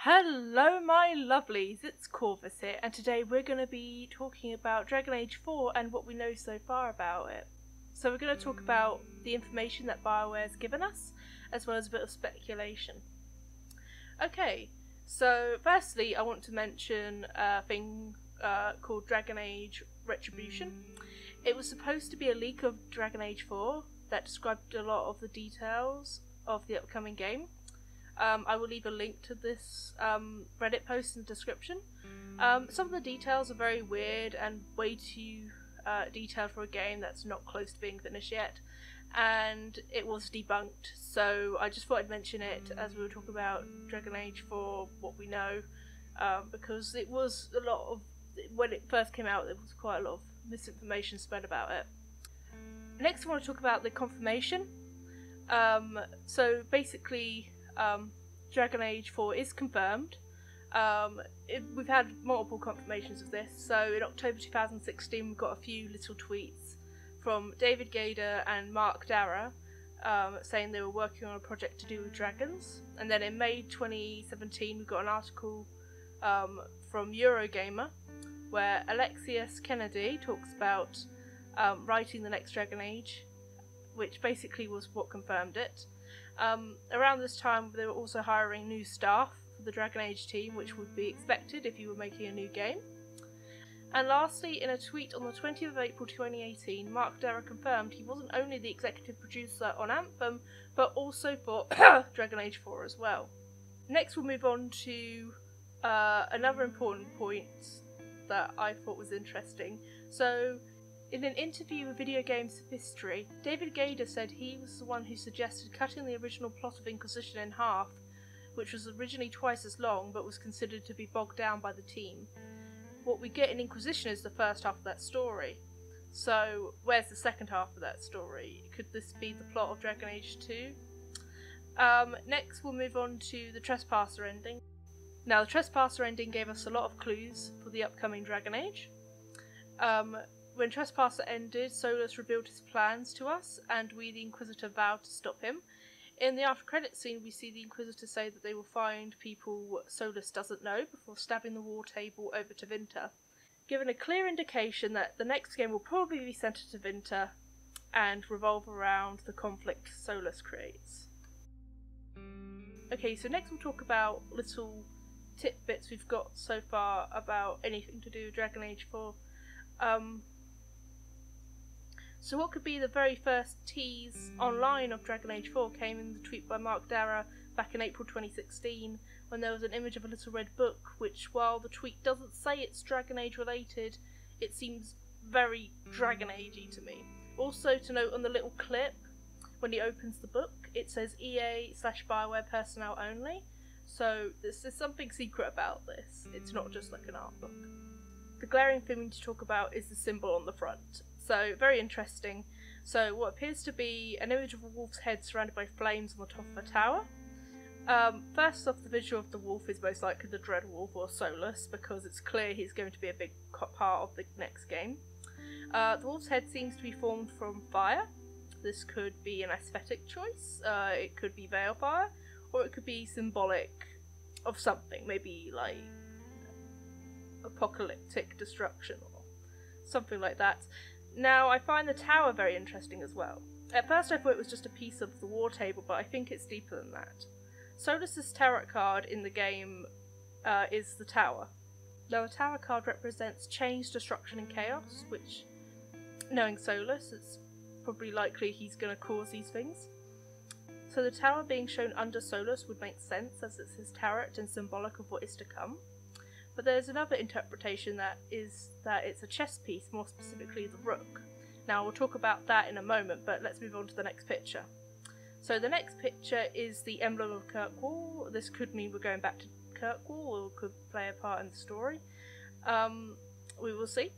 Hello my lovelies, it's Corvus here, and today we're going to be talking about Dragon Age 4 and what we know so far about it. So we're going to talk about the information that BioWare's given us, as well as a bit of speculation. Okay, so firstly I want to mention a thing called Dragon Age Retribution. It was supposed to be a leak of Dragon Age 4 that described a lot of the details of the upcoming game. I will leave a link to this Reddit post in the description. Some of the details are very weird and way too detailed for a game that's not close to being finished yet, and it was debunked, so I just thought I'd mention it as we were talking about Dragon Age for what we know, because it was a lot of, when it first came out, there was quite a lot of misinformation spread about it. Next I want to talk about the confirmation. So basically Dragon Age 4 is confirmed. We've had multiple confirmations of this. So in October 2016 we've got a few little tweets from David Gader and Mark Darrah saying they were working on a project to do with dragons. And then in May 2017 we got an article from Eurogamer where Alexius Kennedy talks about writing the next Dragon Age, which basically was what confirmed it. Around this time they were also hiring new staff for the Dragon Age team, which would be expected if you were making a new game. And lastly, in a tweet on the 20th of April 2018, Mark Darrah confirmed he wasn't only the executive producer on Anthem, but also for Dragon Age 4 as well. Next we'll move on to another important point that I thought was interesting. So, in an interview with Video Games History, David Gader said he was the one who suggested cutting the original plot of Inquisition in half, which was originally twice as long but was considered to be bogged down by the team. What we get in Inquisition is the first half of that story. So, where's the second half of that story? Could this be the plot of Dragon Age 2? Next we'll move on to the Trespasser ending. Now, the Trespasser ending gave us a lot of clues for the upcoming Dragon Age. When Trespasser ended, Solus revealed his plans to us, and we, the Inquisitor, vowed to stop him. In the after-credits scene, we see the Inquisitor say that they will find people Solus doesn't know before stabbing the war table over to Vinter, giving a clear indication that the next game will probably be centred to Vinter and revolve around the conflict Solus creates. Okay, so next we'll talk about little tidbits we've got so far about anything to do with Dragon Age 4. So what could be the very first tease online of Dragon Age 4 came in the tweet by Mark Darrah back in April 2016, when there was an image of a little red book, which, while the tweet doesn't say it's Dragon Age related, it seems very Dragon Age-y to me. Also to note on the little clip, when he opens the book, it says EA/BioWare personnel only, so there's something secret about this. It's not just like an art book. The glaring thing we need to talk about is the symbol on the front. So, very interesting. So, what appears to be an image of a wolf's head surrounded by flames on the top of a tower. First off, the visual of the wolf is most likely the Dreadwolf or Solus, because it's clear he's going to be a big part of the next game. The wolf's head seems to be formed from fire. This could be an aesthetic choice, it could be Veilfire, or it could be symbolic of something, maybe like apocalyptic destruction or something like that. Now, I find the tower very interesting as well. At first I thought it was just a piece of the war table, but I think it's deeper than that. Solus's tarot card in the game is the tower. Now, the tower card represents change, destruction and chaos, which, knowing Solus, it's probably likely he's going to cause these things. So the tower being shown under Solus would make sense, as it's his tarot and symbolic of what is to come. But there's another interpretation that is that it's a chess piece, more specifically the rook. Now we'll talk about that in a moment, but let's move on to the next picture. So the next picture is the emblem of Kirkwall. This could mean we're going back to Kirkwall, or could play a part in the story. We will see.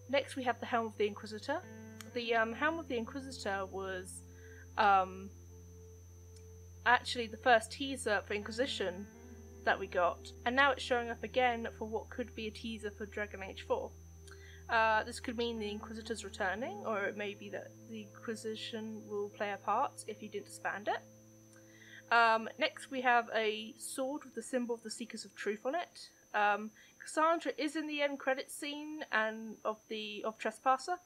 Next we have the Helm of the Inquisitor. The Helm of the Inquisitor was actually the first teaser for Inquisition that we got, and now it's showing up again for what could be a teaser for Dragon Age 4. This could mean the Inquisitor's returning, or it may be that the Inquisition will play a part if you didn't disband it. Next we have a sword with the symbol of the Seekers of Truth on it. Cassandra is in the end credits scene and of Trespasser,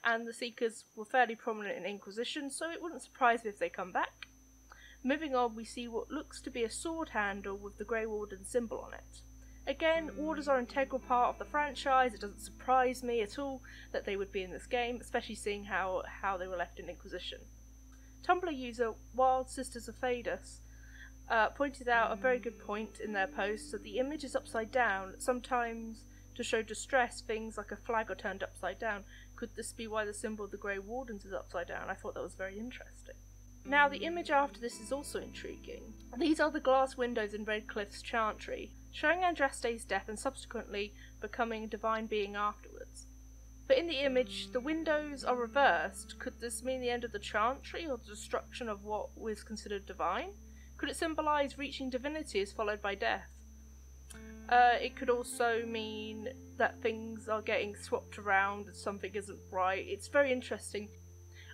and the Seekers were fairly prominent in Inquisition, so it wouldn't surprise me if they come back. Moving on, we see what looks to be a sword handle with the Grey Warden symbol on it. Again, warders are an integral part of the franchise. It doesn't surprise me at all that they would be in this game, especially seeing how they were left in Inquisition. Tumblr user Wild Sisters of Phadus pointed out a very good point in their post that the image is upside down, sometimes to show distress. Things like a flag are turned upside down. Could this be why the symbol of the Grey Wardens is upside down? I thought that was very interesting. Now, the image after this is also intriguing. These are the glass windows in Redcliffe's Chantry, showing Andraste's death and subsequently becoming a divine being afterwards. But in the image, the windows are reversed. Could this mean the end of the Chantry or the destruction of what was considered divine? Could it symbolise reaching divinity as followed by death? It could also mean that things are getting swapped around, something isn't right. It's very interesting.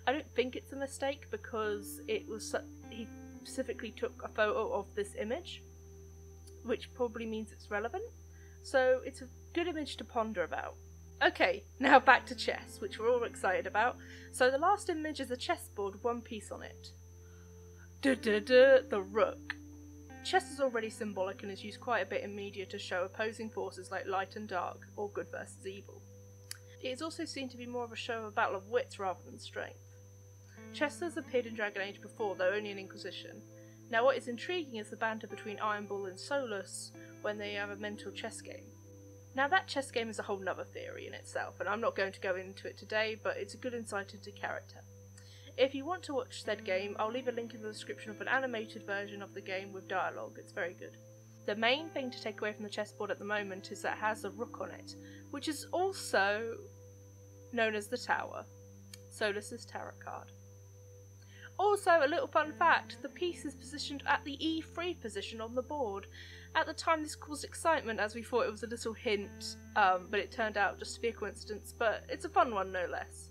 I don't think it's a mistake because he specifically took a photo of this image, which probably means it's relevant. So it's a good image to ponder about. Okay, now back to chess, which we're all excited about. So the last image is a chessboard with one piece on it. The rook. Chess is already symbolic and is used quite a bit in media to show opposing forces like light and dark, or good versus evil. It is also seen to be more of a show of a battle of wits rather than strength. Chess has appeared in Dragon Age before, though only in Inquisition. Now what is intriguing is the banter between Iron Bull and Solus when they have a mental chess game. Now that chess game is a whole nother theory in itself, and I'm not going to go into it today, but it's a good insight into character. If you want to watch said game, I'll leave a link in the description of an animated version of the game with dialogue. It's very good. The main thing to take away from the chessboard at the moment is that it has a rook on it, which is also known as the Tower, Solus's tarot card. Also, a little fun fact, the piece is positioned at the E3 position on the board. At the time this caused excitement as we thought it was a little hint, but it turned out just to be a coincidence, but it's a fun one no less.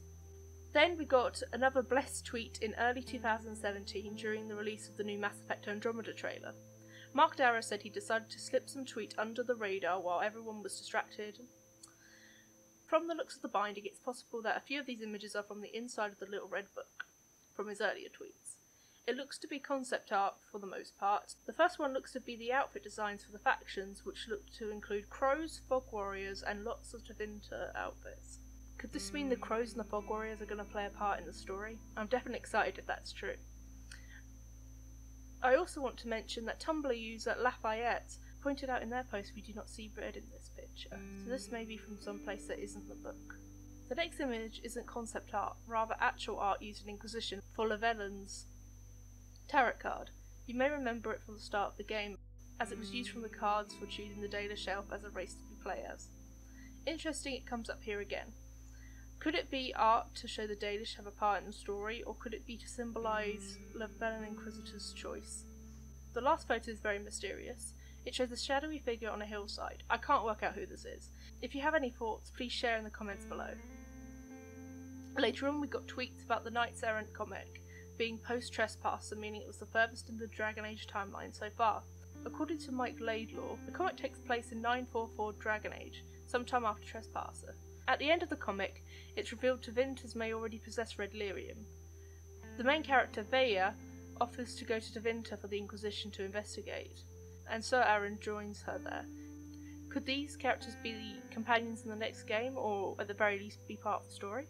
Then we got another blessed tweet in early 2017 during the release of the new Mass Effect Andromeda trailer. Mark Darrow said he decided to slip some tweet under the radar while everyone was distracted. From the looks of the binding, it's possible that a few of these images are from the inside of the Little Red Book, from his earlier tweets. It looks to be concept art for the most part. The first one looks to be the outfit designs for the factions, which look to include crows, fog warriors, and lots of Tevinter outfits. Could this mean the crows and the fog warriors are going to play a part in the story? I'm definitely excited if that's true. I also want to mention that Tumblr user Lafayette pointed out in their post we do not see bread in this picture, so this may be from some place that isn't the book. The next image isn't concept art, rather actual art used in Inquisition for Llewellyn's tarot card. You may remember it from the start of the game, as it was used from the cards for choosing the Daily Shelf as a race to be played as. Interesting it comes up here again. Could it be art to show the Dalish have a part in the story, or could it be to symbolise Llewellyn Inquisitor's choice? The last photo is very mysterious. It shows a shadowy figure on a hillside. I can't work out who this is. If you have any thoughts, please share in the comments below. Later on we got tweets about the Knights Errant comic being post-Trespasser, meaning it was the furthest in the Dragon Age timeline so far. According to Mike Laidlaw, the comic takes place in 944 Dragon Age, sometime after Trespasser. At the end of the comic, it's revealed Tevinters may already possess red lyrium. The main character, Veya, offers to go to Tevinter for the Inquisition to investigate, and Sir Aaron joins her there. Could these characters be the companions in the next game, or at the very least be part of the story?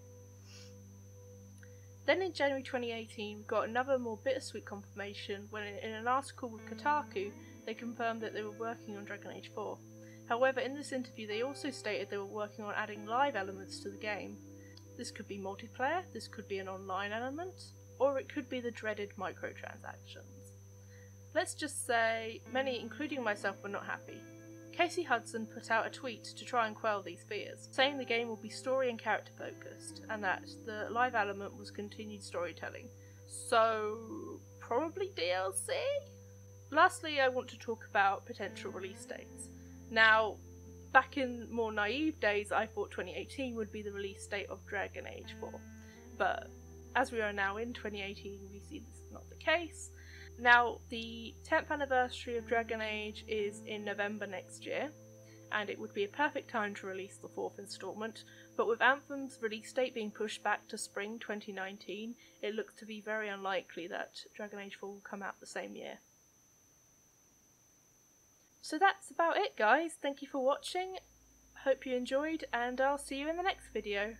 Then in January 2018, we got another more bittersweet confirmation when in an article with Kotaku, they confirmed that they were working on Dragon Age 4. However, in this interview they also stated they were working on adding live elements to the game. This could be multiplayer, this could be an online element, or it could be the dreaded microtransactions. Let's just say, many, including myself, were not happy. Casey Hudson put out a tweet to try and quell these fears, saying the game will be story and character focused, and that the live element was continued storytelling. So, probably DLC? Lastly, I want to talk about potential release dates. Now, back in more naive days, I thought 2018 would be the release date of Dragon Age 4, but as we are now in 2018, we see this is not the case. Now, the 10th anniversary of Dragon Age is in November next year, and it would be a perfect time to release the 4th instalment, but with Anthem's release date being pushed back to spring 2019, it looks to be very unlikely that Dragon Age 4 will come out the same year. So that's about it, guys. Thank you for watching, hope you enjoyed, and I'll see you in the next video.